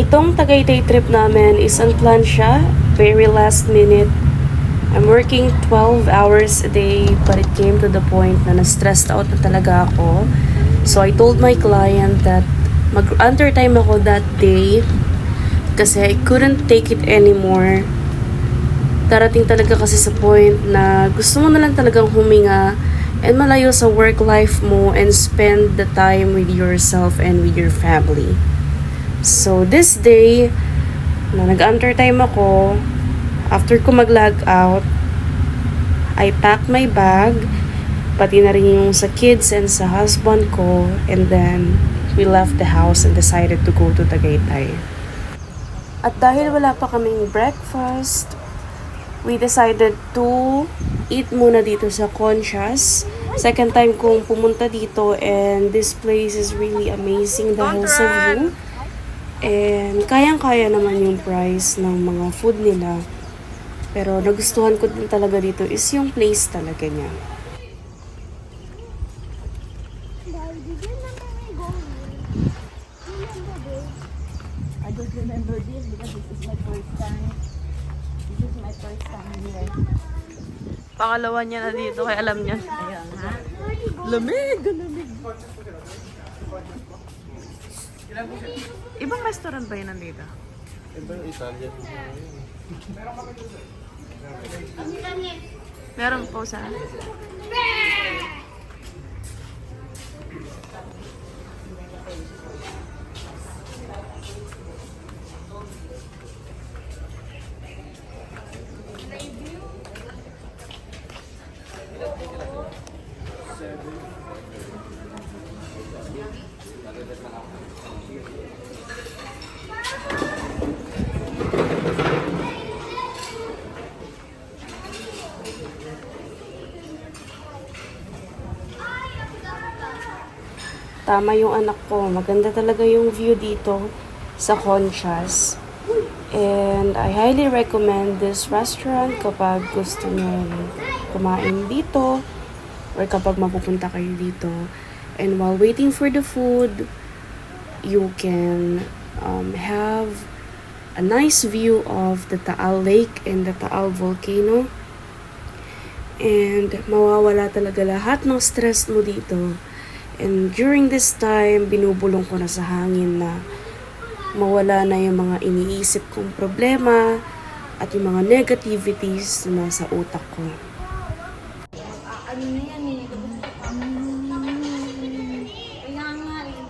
Itong Tagaytay trip namin is unplanned siya, very last minute. I'm working 12 hours a day, but it came to the point na na-stressed out na talaga ako. So I told my client that mag-undertime ako that day kasi I couldn't take it anymore. Darating talaga kasi sa point na gusto mo na lang talagang huminga and malayo sa work life mo and spend the time with yourself and with your family. So this day, na nag-undertime ako, after ko mag-log out, I packed my bag, pati na rin yung sa kids and sa husband ko, and then we left the house and decided to go to Tagaytay. At dahil wala pa kaming breakfast, we decided to eat muna dito sa Conchas. Second time kong pumunta dito and this place is really amazing dahil sa view. And kayang-kaya naman yung price ng mga food nila. Pero nagustuhan ko din talaga dito is yung place talaga niya. I just remember this because this is my first time. This is my first time here. Pangalawa niya na dito, kaya alam niya. Ayun, ha? Lamig! Lamig! Ibang restaurant ba yun nandito? Ibang Italian. Meron po sa... Tama yung anak ko. Maganda talaga yung view dito sa Conchas. And I highly recommend this restaurant kapag gusto nyo kumain dito or kapag mapupunta kayo dito. And while waiting for the food, you can have a nice view of the Taal Lake and the Taal Volcano. And mawawala talaga lahat ng stress mo dito. And during this time, binubulong ko na sa hangin na mawala na yung mga iniisip kong problema at yung mga negativities na nasa utak ko. Ano na yan eh? Kaya nga eh.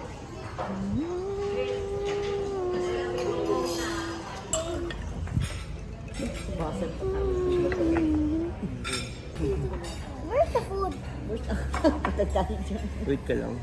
Where's the food? Wait ka lang.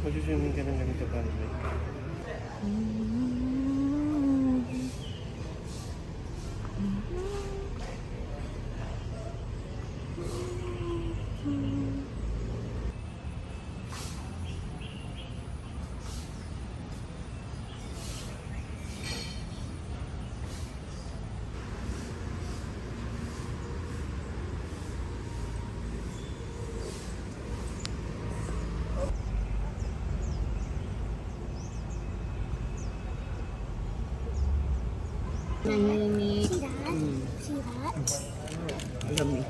Mag-swimming ka ng ganito pa rin. Nanginig. See that? Alam mo.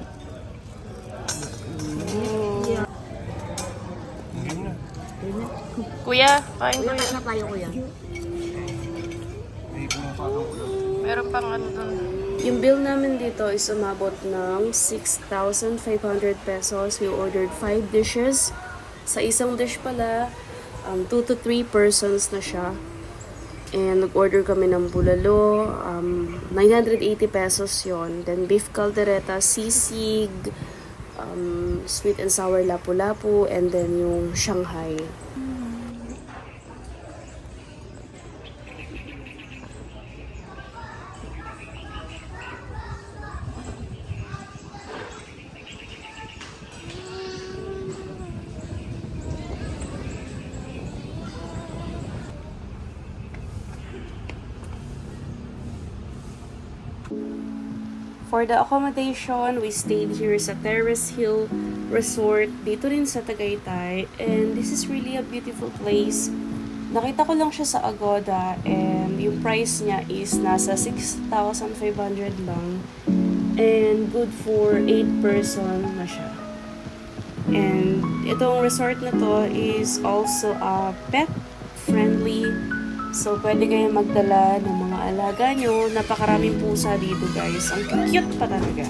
Kuya, kain ko Kuya, yun. na tayo kuya. Meron pang ano dun. Yung bill namin dito is umabot ng 6,500 pesos. We ordered 5 dishes. Sa isang dish pala, 2 to 3 persons na siya. And nag-order kami ng bulalo, 980 pesos yon. Then beef caldereta, sisig, sweet and sour lapu-lapu, and then yung Shanghai. For the accommodation, we stayed here sa Terrace Hill Resort, dito rin sa Tagaytay. And this is really a beautiful place. Nakita ko lang siya sa Agoda and yung price niya is nasa 6,500 lang. And good for 8 person na siya. And itong resort na to is also pet friendly. So, pwede kayong magdala ng mga alaga nyo. Napakaraming pusa dito, guys. Ang cute pa talaga.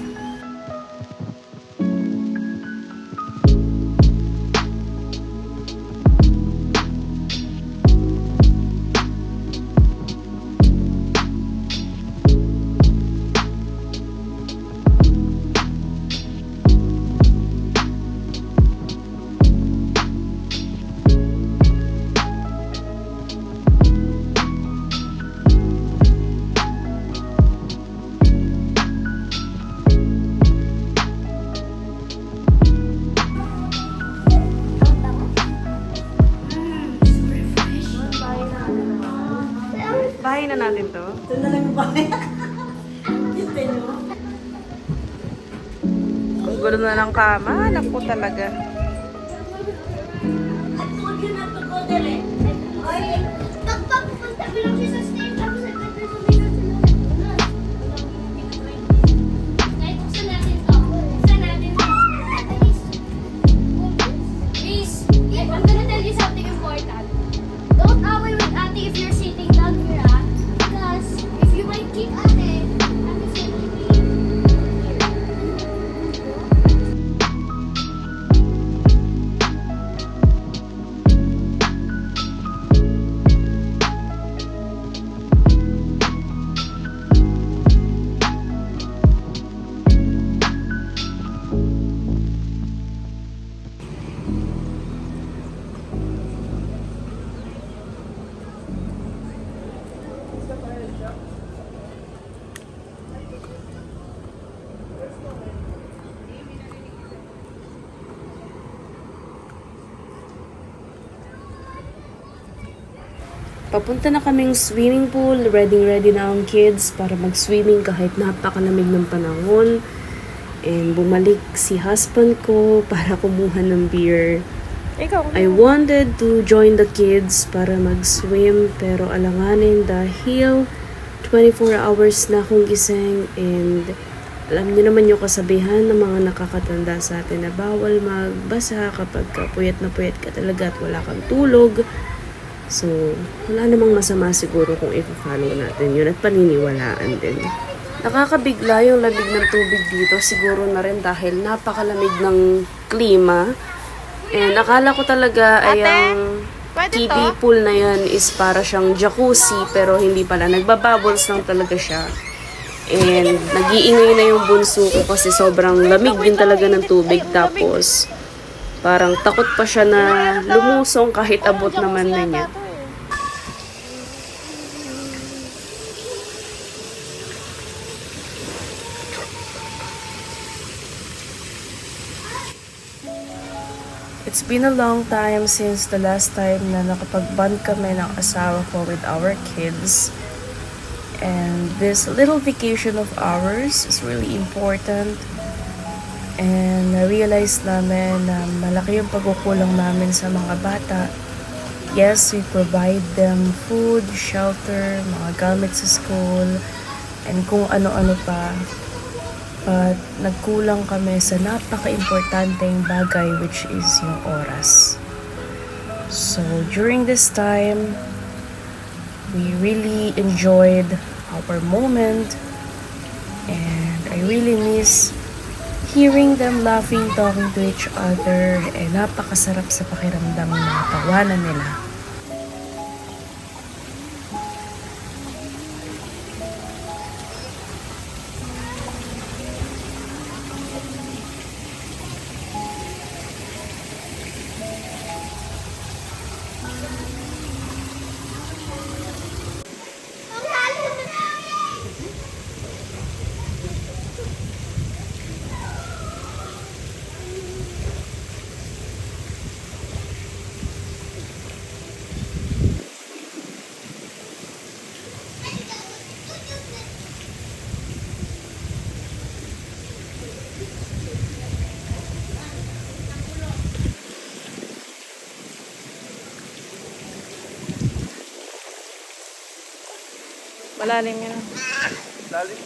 Bahay na natin to. Ito na lang yung bahay. Dito nyo. Ang gulo na ng kama. Anak ko talaga. I told you not to go there eh. Ay, pagpapunta ko lang siya sa stage. Tapos nagkata sumira sila. Kahit buksan natin to. Buksan natin to. Please, I'm gonna tell you something important. Don't away with Ate if you're sitting down here, ah. Because if you might kick Ate, Ate's gonna be here. Papunta na kaming swimming pool. Ready na ang kids para mag-swimming kahit napakalamig ng panahon. And bumalik si husband ko para kumuha ng beer. I wanted to join the kids para mag-swim pero alanganin dahil 24 hours na akong gising and alam niyo naman yung kasabihan ng mga nakakatanda sa atin na bawal magbasa kapag puyat na puyat ka talaga at wala kang tulog. So, wala namang masama siguro kung i-follow natin yun at paniniwalaan din. Nakakabigla yung lamig ng tubig dito siguro na rin dahil napakalamig ng klima. And akala ko talaga ay ang kiddie pool na yan is para siyang jacuzzi pero hindi pala. Nagbabubbles lang talaga siya. And nag-iingay na yung bunso ko kasi sobrang lamig din talaga ng tubig. Tapos parang takot pa siya na lumusong kahit abot naman na niya. It's been a long time since the last time na nakapag-bond kami ng asawa ko with our kids. And this little vacation of ours is really important. And na-realize namin na malaki yung pagkukulang namin sa mga bata. Yes, we provide them food, shelter, mga gamit sa school, and kung ano-ano pa. But nagkulang kami sa napaka-importanteng bagay which is yung oras. So during this time, we really enjoyed our moment and I really miss hearing them laughing, talking to each other, eh napakasarap sa pakiramdam na tawanan nila. Malalim yun. Lalim.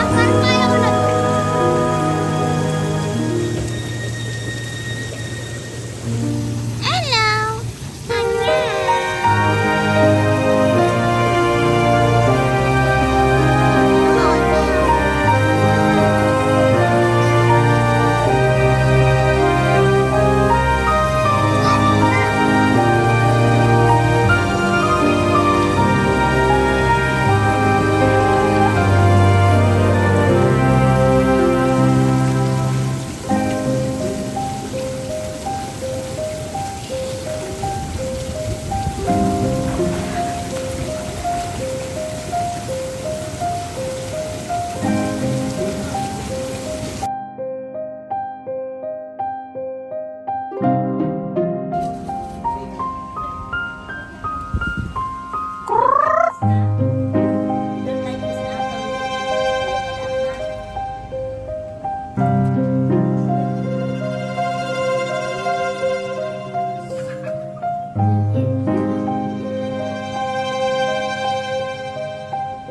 Parang kaya ko na. Hello!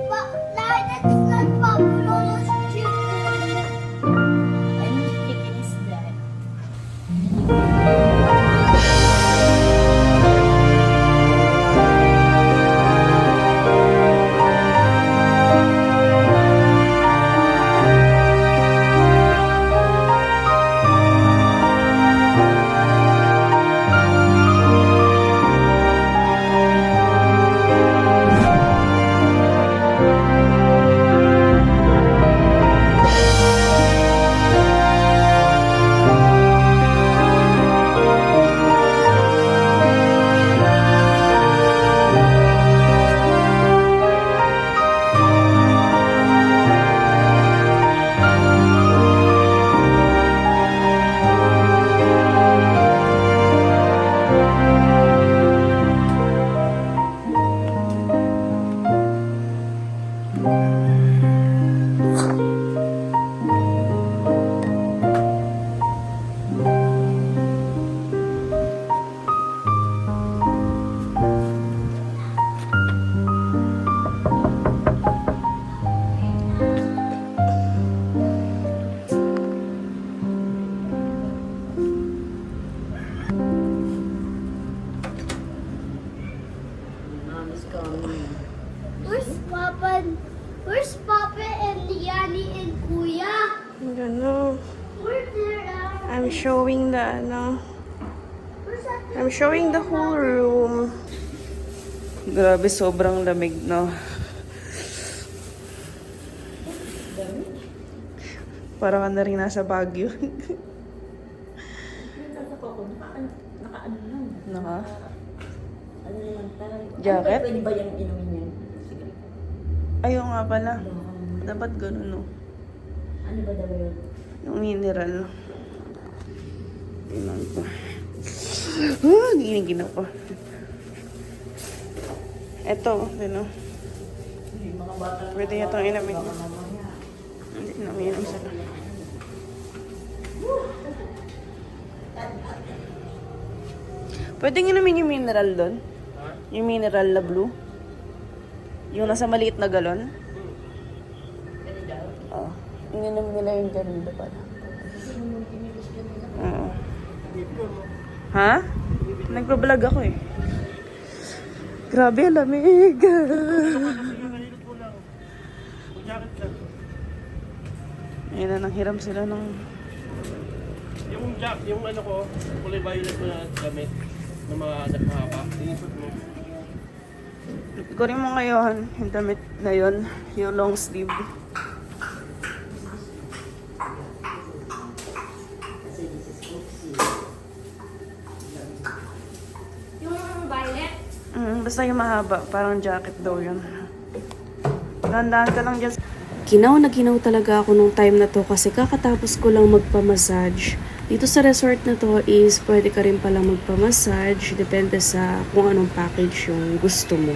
But that's not Papulo's chicken. And chicken is that. Where's Papa and Yani and Kuya? Ano, Where's their at? I'm showing the, ano, Where's that? I'm showing the whole room. Grabe, sobrang lamig, no? Parang ka na rin nasa Baguio. Naka-ano lang. Naka? Ano naman talaga. Jacket? Pwede ba yung inumin yan? Sige. Ayaw nga pala. Dapat ganun, no? Ano ba daw yun? Yung mineral. Tingnan ko. Ginigin ako. Ito, ano? Mga bata. Pwede itong inamin. Hindi namin sila. Pwede inumin yung mineral doon? Yung mineral na blue. Yung nasa maliit na galon. Oh. Ininom nila yung ganito pala. Oo. Ha? Nagbablog ako eh. Grabe, lamig. Ayun na, nanghiram sila ng... Yung ano ko, kulay violet mo na damit na mga naghahaba. Iisot mo. Kunin mo ngayon yung damit na yun, yung long sleeve. Yung violet. Basta yung mahaba, parang jacket daw yun. Dahan-dahan ka lang dyan. Ginaw na ginaw talaga ako nung time na to kasi kakatapos ko lang magpa-massage. Dito sa resort na to is pwede ka rin palang magpa-massage. Depende sa kung anong package yung gusto mo.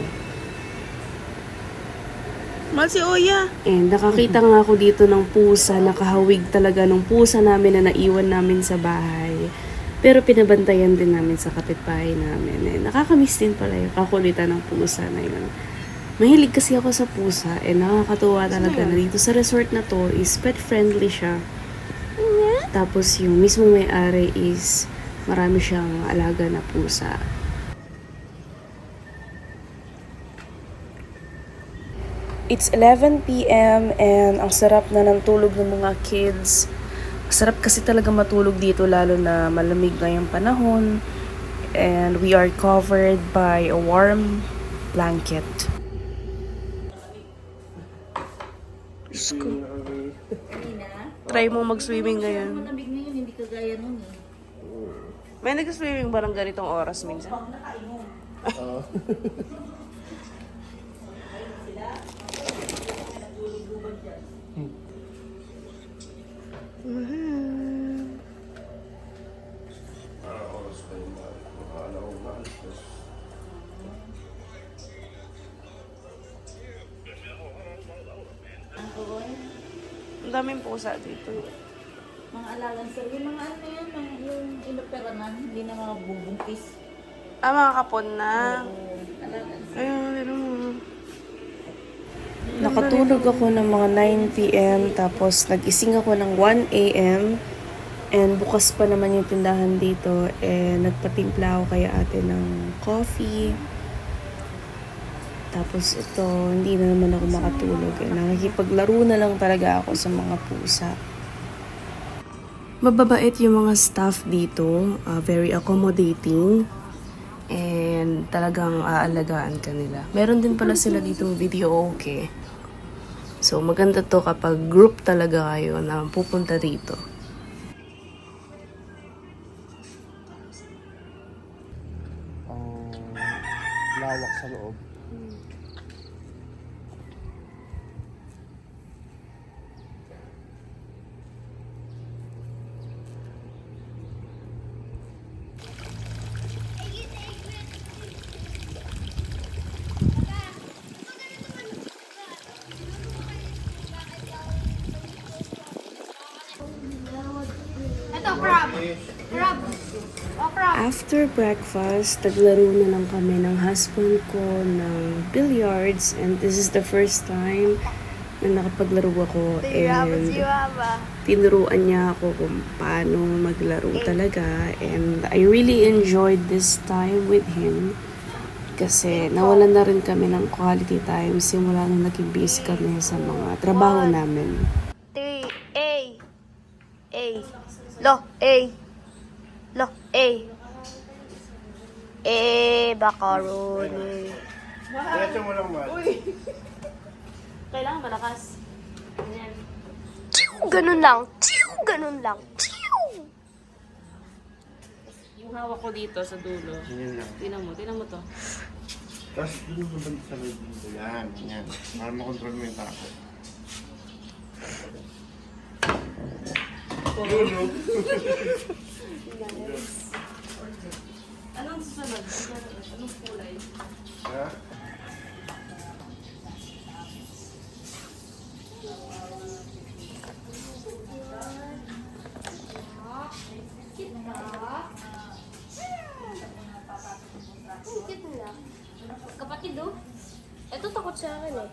Mahal si Oya. And nakakita nga ako dito ng pusa, nakahawig talaga ng pusa namin na naiwan namin sa bahay. Pero pinabantayan din namin sa kapitbahay namin. Eh, nakakamiss din pala yung kakulitan ng pusa na yun. Mahilig kasi ako sa pusa and nakakatuwa talaga na dito sa resort na to is pet friendly siya. Tapos yung mismo may-ari is marami siyang alaga na pusa. It's 11 p.m. and ang sarap na ng tulog ng mga kids. Sarap kasi talaga matulog dito lalo na malamig ngayong panahon. And we are covered by a warm blanket. Diyos ko. Try mo mag-swimming ngayon. Malamig na yun, hindi kagaya nun eh. May nag-swimming ba ng ganitong oras minsan? Ang daming pusa dito. Mga alagang sir, yung mga ano yan, mga yung inopera na, hindi na mga bubungkis. Ah, mga kapon na. Alagang Ayun, ano mo. Nakatulog ako ng mga 9 p.m. tapos nagising ako ng 1 a.m. And bukas pa naman yung tindahan dito. Nagpatimpla ako kay ate ng coffee. Tapos ito, hindi na naman ako makatulog. Nakikipaglaro na lang talaga ako sa mga pusa. Mababait yung mga staff dito. Very accommodating. And talagang aalagaan ka nila. Meron din pala sila dito video okay. So maganda to kapag group talaga kayo na pupunta dito. Ang lawak sa loob. Ito, crab. Crab. Oh, crab. After breakfast, naglaro na lang kami ng husband ko ng billiards. And this is the first time na nakapaglaro ako. And tinuruan niya ako kung paano maglaro talaga. And I really enjoyed this time with him. Kasi nawalan na rin kami ng quality time simula nung naging busy kami sa mga trabaho namin. 3, A. A. Lo, A. Lo, A. Macaroni. Diretso mo lang ba? Kailangan malakas. Ganyan. Ganun lang. Ganun lang. Yung hawak ko dito sa dulo. Ganyan lang. Tinan mo to. Tapos dito mo balik sa loob dito. Yan, yan. Para makontrol mo yung tako. Dulo. Anong susunod? Anong kulay? Ha? Cute na. Ito takot sa akin eh.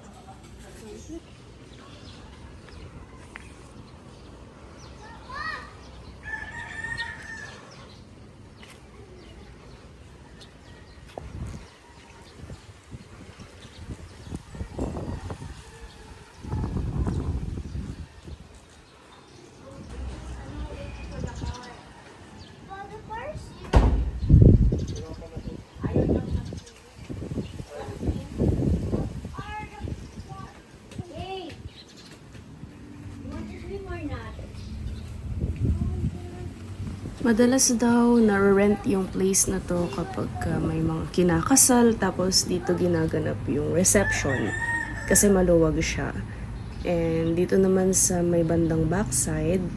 Yay! You want to swim or not? Madalas daw na-rent yung place na to kapag may mga kinakasal, tapos dito ginaganap yung reception kasi maluwag siya. And dito naman sa may bandang backside,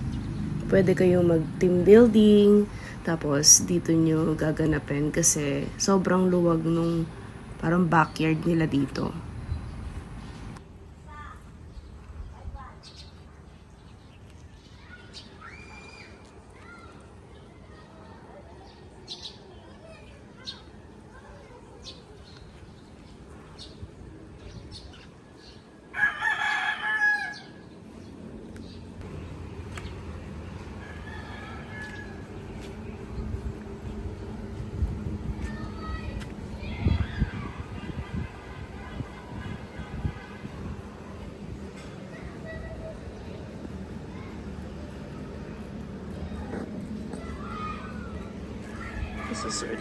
pwede kayo mag-team building, tapos dito nyo gaganapin kasi sobrang luwag nung parang backyard nila dito.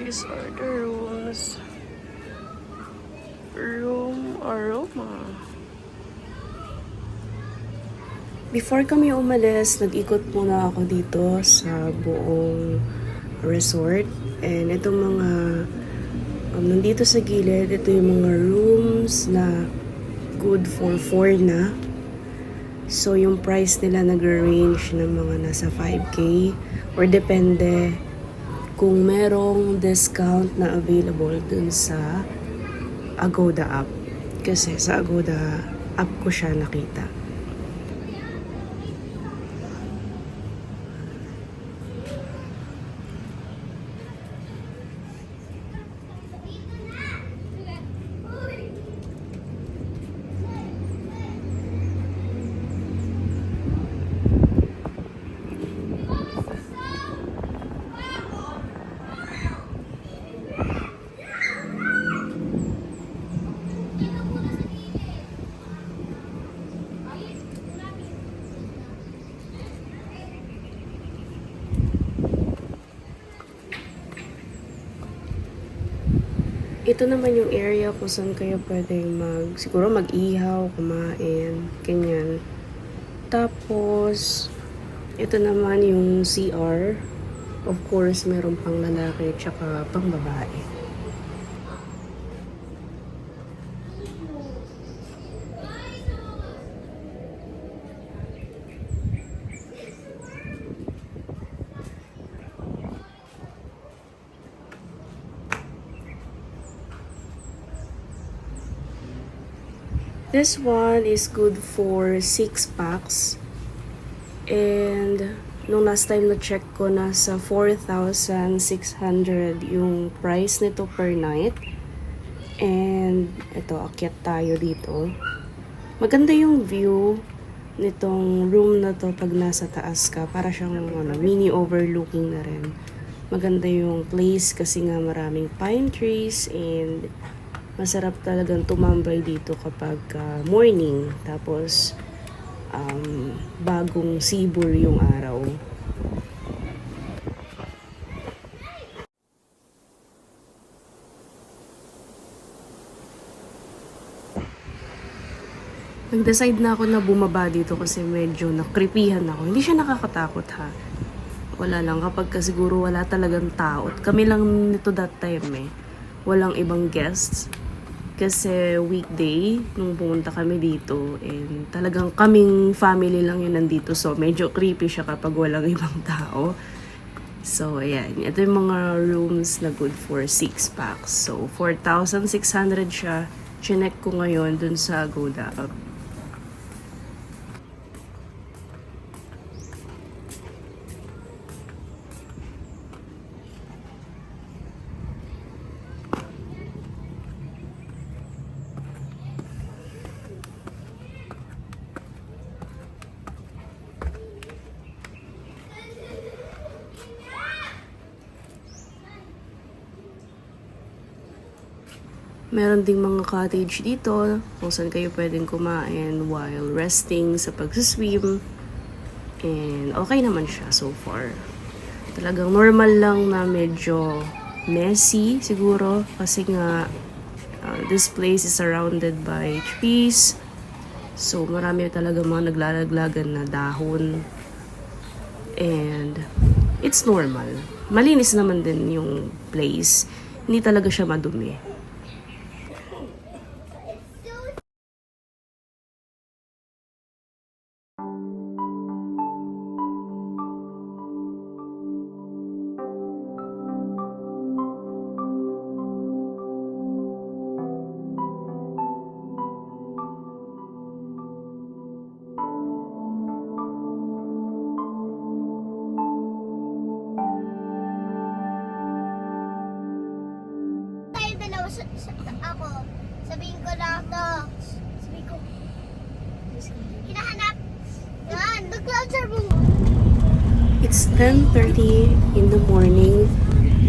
These are the rooms. Room aroma. Before kami umalis, nag-ikot muna ako dito sa buong resort. And itong mga nandito sa gilid, ito yung mga rooms na good for 4 na. So yung price nila nag-range ng mga nasa 5K or depende kung merong discount na available dun sa Agoda app. Kasi sa Agoda app ko siya nakita. Ito naman yung area kung saan kayo pwedeng siguro mag-ihaw, kumain, ganyan. Tapos, ito naman yung CR. Of course, meron pang lalaki tsaka pang babae. This one is good for 6 packs. And nung last time na check ko, nasa 4,600 yung price nito per night. And ito, akyat tayo dito. Maganda yung view nitong room na to pag nasa taas ka. Para siyang mini overlooking na rin. Maganda yung place kasi nga maraming pine trees and masarap talagang tumambay dito kapag morning. Tapos, bagong sibol yung araw. Nag-decide na ako na bumaba dito kasi medyo nakripihan ako. Hindi siya nakakatakot ha. Wala lang kapag siguro wala talagang tao. Kami lang nito that time eh. Walang ibang guests. Kasi weekday, nung pumunta kami dito, and talagang kaming family lang yun nandito. So, medyo creepy siya kapag walang ibang tao. So, ayan. Ito yung mga rooms na good for 6 packs. So, 4,600 siya. Chinek ko ngayon dun sa Agoda app. Meron ding mga cottage dito kung saan kayo pwedeng kumain while resting sa pag-swim. And okay naman siya so far. Talagang normal lang na medyo messy siguro kasi nga this place is surrounded by trees. So marami talaga mga naglalaglagan na dahon. And it's normal. Malinis naman din yung place. Hindi talaga siya madumi. Tayo dalawa ako. Sabihin ko lang to. Sabihin ko. Hinahanap. Yan. The clouds are moving. It's 10:30 in the morning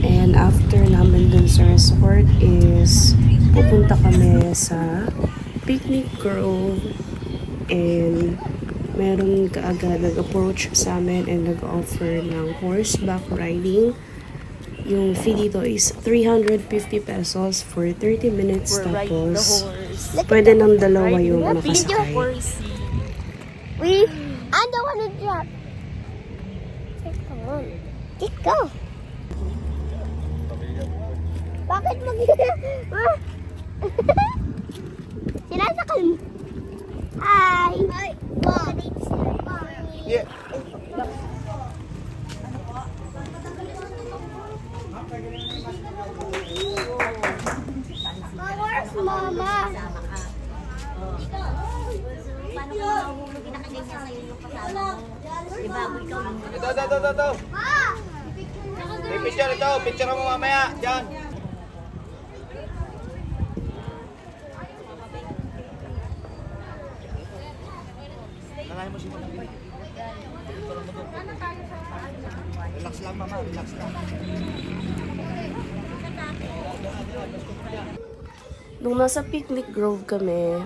and after namin dun sa resort is pupunta kami sa Picnic Grove and meron kaagad nag-approach sa amin and nag-offer ng horseback riding. Yung fee dito is 350 pesos for 30 minutes tapos pwede ng dalawa yung makasakay. I don't want to drop. Come on. Let's go. Bakit sinasakal mo? Hi. Hi. Yeah. Where's Mama? Ito. Ma! May picture ito. Picture mo mamaya. Diyan. Nalahin mo siya. Relax lang mama. Relax lang. Nung nasa Picnic Grove kami,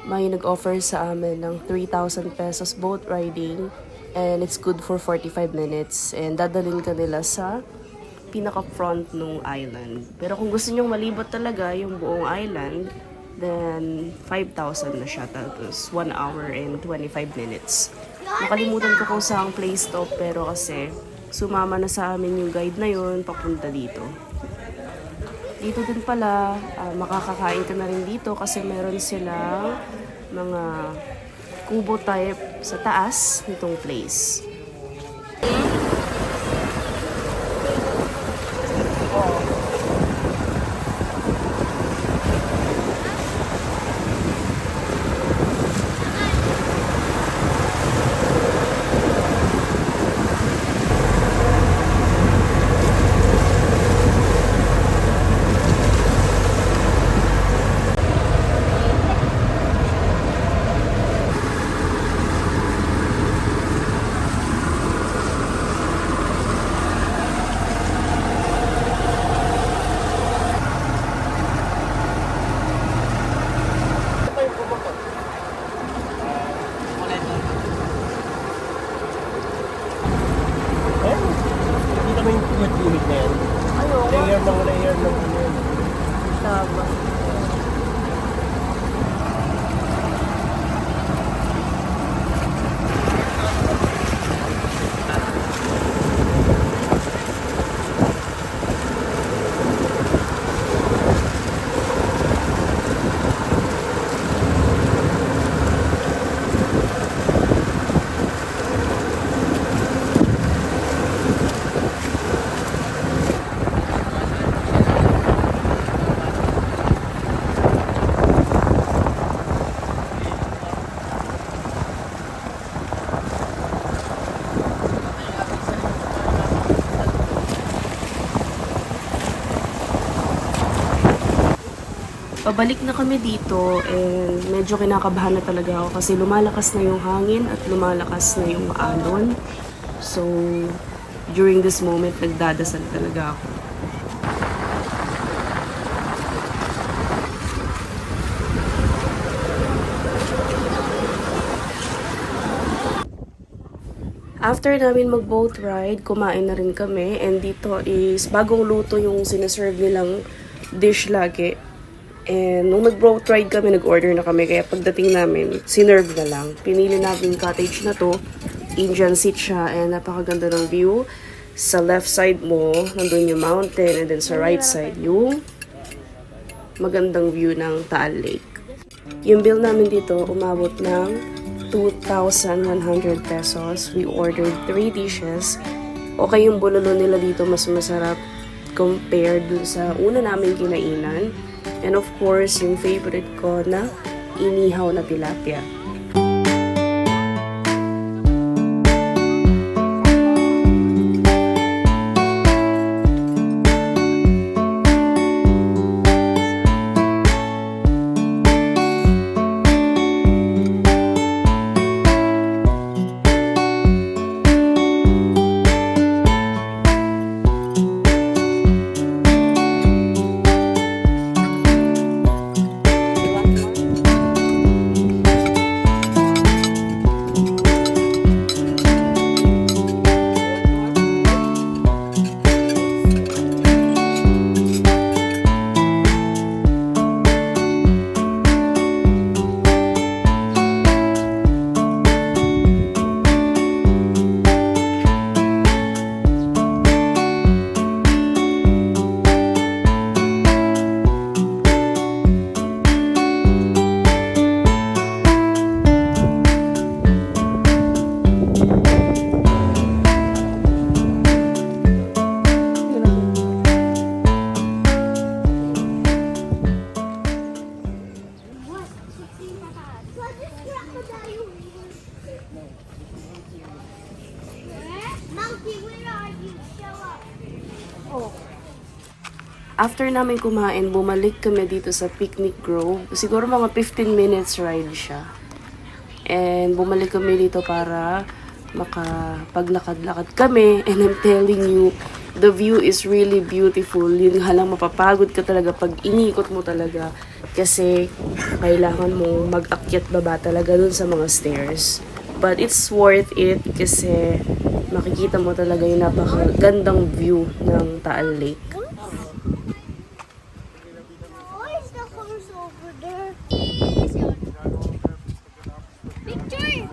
may nag-offer sa amin ng 3,000 pesos boat riding and it's good for 45 minutes and dadalhin ka nila sa pinaka-front nung island. Pero kung gusto nyong malibot talaga yung buong island, then 5,000 na siya tapos 1 hour and 25 minutes. Nakalimutan ko kung saang place to pero kasi sumama na sa amin yung guide na yun papunta dito. Dito din pala, makakakain ka na rin dito kasi meron silang mga kubo type sa taas nitong place. Hindi naman yung pinag-unit na yan. Layer ng ano yan. Tama. Pabalik na kami dito and medyo kinakabahan na talaga ako kasi lumalakas na yung hangin at lumalakas na yung alon. So, during this moment, nagdadasal talaga ako. After namin mag-boat ride, kumain na rin kami. And dito is bagong luto yung sinaserve nilang dish lagi. And nung nag-boat ride kami, nag-order na kami. Kaya pagdating namin, sinerve na lang. Pinili namin yung cottage na to. Indian seat siya. And napakaganda ng view. Sa left side mo, nandun yung mountain. And then sa right side, yung magandang view ng Taal Lake. Yung bill namin dito, umabot ng 2,100 pesos. We ordered 3 dishes. Okay yung bulalo nila dito, mas masarap compared dun sa una namin kinainan. And of course, yung favorite ko na inihaw na tilapia. Monkey, where are you? Show up. After namin kumain, bumalik kami dito sa Picnic Grove. Siguro mga 15 minutes ride siya. And bumalik kami dito para makapaglakad-lakad kami. And I'm telling you, the view is really beautiful. Yun halang mapapagod ka talaga pag iniikot mo talaga. Kasi kailangan mo mag-akyat baba talaga dun sa mga stairs. But it's worth it kasi makikita mo talaga yung napakagandang view ng Taal Lake. Why is the horse over there? Picture!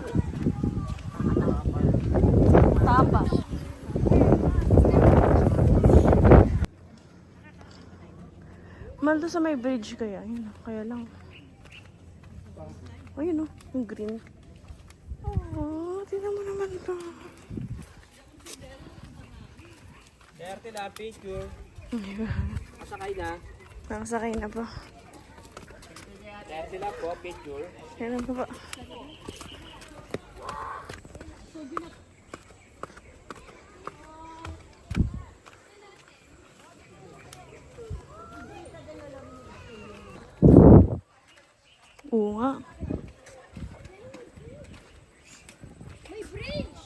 Tapa. Maldo sa may bridge kaya. Yun, kaya lang. Ayun o, yung green. Oh, tingnan mo naman ito. Derte na, picture. Masakay na. Nakasakay na po. Derte na po, picture. Kaya lang po po. Oo nga. May bridge!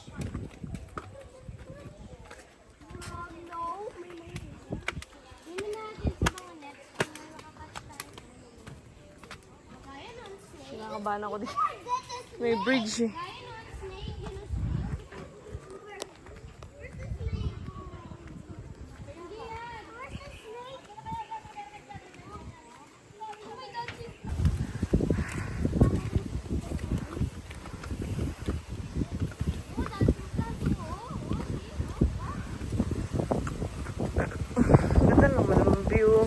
No, may Hindi natin sa mga nets kung nakakatch tayo. Kaya nun, snake. Kinakabahan ako din. May bridge eh. Kaya nun, snake. Where's the snake? Hindi yan. Where's the snake? Oh my God, Ganda naman ang view.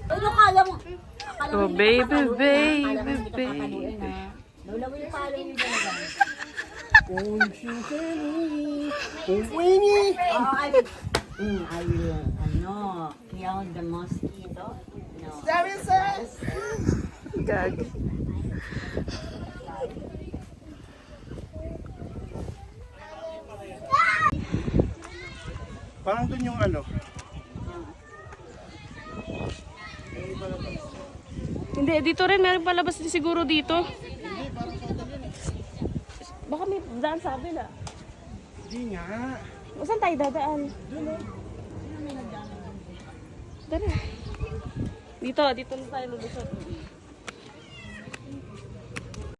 Ano kala mo? Oh, baby, baby, baby. Lola mo yung palo yung dalawa. Kung sisiri, kung wingi. Oh, I will, kill the mosquito. No. Gag. Parang dun yung ano, Hindi, dito rin. Meron palabas din siguro dito. Baka may daan sabi na. Hindi nga. Saan tayo dadaan? Tara. Dito na tayo lulusot.